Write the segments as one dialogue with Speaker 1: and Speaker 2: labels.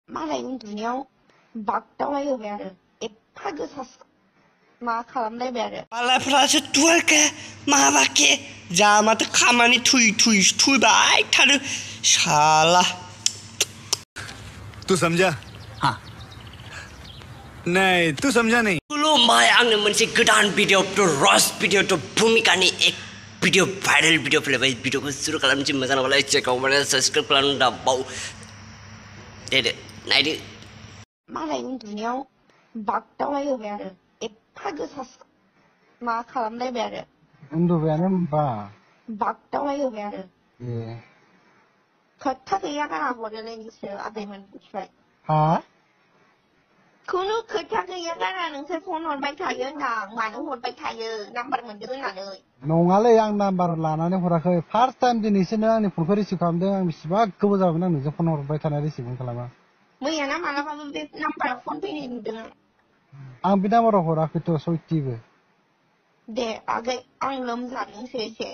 Speaker 1: मालाय उन्दुनायाव बागदावलायहोबाय आरो एफा गोसा मा खालामलायबाय आरो
Speaker 2: मालायफ्रासो दुआरके माबाके जा माथो खामानि थुबाय थानो शाला
Speaker 3: तू समझा हाँ नहीं तू समझा नहीं
Speaker 2: खुलुमबाय आंनो मोनसे गोदान भिडिअ तो रस भिडिअ तो भूमिकानि एक भिडिअ भाइरेल भिडिअ फैलायबाय भिडिअखौ सुरु खालामनोसै मोजां नांबालाय चेकआव माने साबस्क्राइब खालामनो दाबाव देदो नायदो
Speaker 1: मालाय उन्दुनायाव बागदावलायहोबाय आरो एफा गोसा मा खालामलायबाय आरो
Speaker 4: उन्दुबायानो होमबा
Speaker 1: बागदावलायहोबाय आरो
Speaker 4: ए
Speaker 1: खोथा गैया गारा हरोलै नोंसोर आदैमोननिफ्राय
Speaker 4: हा
Speaker 1: खुनु खोथा गैया गारा नोंसोर फन हरबाय थायो होनदां मानो हरबाय थायो नाम्बार मोनदों होननानै
Speaker 4: नङालै आं नाम्बार लानानै हराखै फार्स्ट टाइम दिनैसो नों आंनि फनखौ रिसिभ खालामदों आं बेसेबा गोबाव जाबायमोन आं नोंजों फन हरबाय थानाय रिसिभखौनो खालामा
Speaker 1: मैयाना मालाबाबो बे नाम्बाराव फन फैनाय नुदों
Speaker 4: आं बे नाम्बाराव हराखैथ' सयथिबो
Speaker 1: दे आगै आं लोमजादोंसो एसे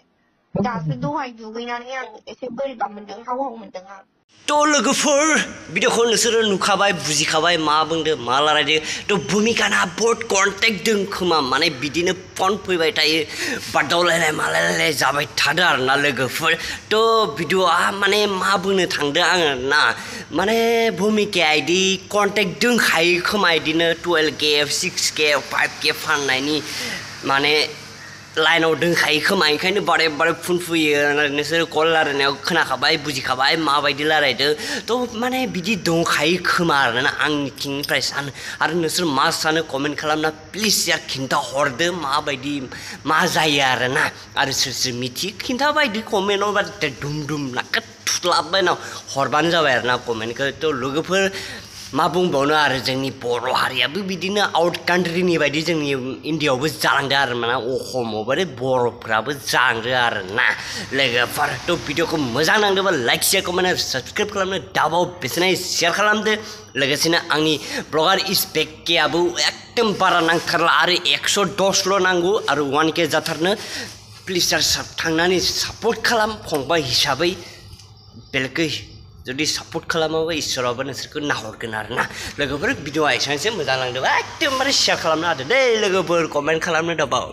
Speaker 1: दासो दहाय दुगैनानै आं एसे बोरैबा मोनदों हाव हाव मोनदों आं
Speaker 2: तो लोगोफोर भिडिअखौ नोंसोरो नुखाबाय बुजिखाबाय मा बुंदो मा रायलायदो तो भूमिकाना बहुत कन्टेक्ट दं खोमा माने बिदिनो फन फैबाय थायो बादावलायनाय मालायलायनाय जाबाय थादों आरोना लोगोफोर तो भिडिअआ माने मा बुंनो थांदों आङो ना माने भूमिकाया इदि कन्टेक्ट दंखायो खोमा इदिनो 12K 6K 5K फाननायनि माने लाइनाव दंखायो खोमा ओंखायनो बारे बारे फन फैयो नोंसोर कल रायलायनायाव खोनाखाबाय बुजिखाबाय माबायदि रायलायदों तो माने बिदि दंखायो खोमा आरोना आंनि थिंनिफ्राय सानो आरो नोंसोर मा सानो कमेन्ट खालामना प्लिज यार खिन्था हरदो माबायदि मा जायो आरोना आरो सोर सोर मिथियो खिन्थाबायदो कमेन्टआव बा दुम दुम नाका थुलाबबायना हरबानो जाबाय आरोना कमेन्टखौ तो लोगोफोर मा बुंबावनो आरो जोंनि बर' हारियाबो बिदिनो आउट कान्ट्रिनि बायदि जोंनि इन्डियायावबो जालांदों आरो माने अखमावबो बर'फ्राबो जालांदों आरोना लोगोफोर तो भिडिअखौ मोजां नांदोंबा लाइक शेयार कमेन्ट साबस्क्राइब खालामनो दाबाव बेसेनाय शेयार खालामदो लोगोसेनो आंनि ब्लगार इस्पेककेआबो एकदम बारा नांथारला आरो 110ल' नांगौ आरो 1K जाथारनो प्लिज थांनानै सापर्ट खालाम फंबाय हिसाबै बेलेगै जुदि सापर्ट खालामाबा इसोराबो नोंसोरखौ नाहरगोन आरोना लोगोफोर भिडिअआ एसेबांसो मोजां नांदोंबा एकदमबारे शेयार खालामनो हादो दे लोगोफोर कमेन्ट खालामनो दाबाव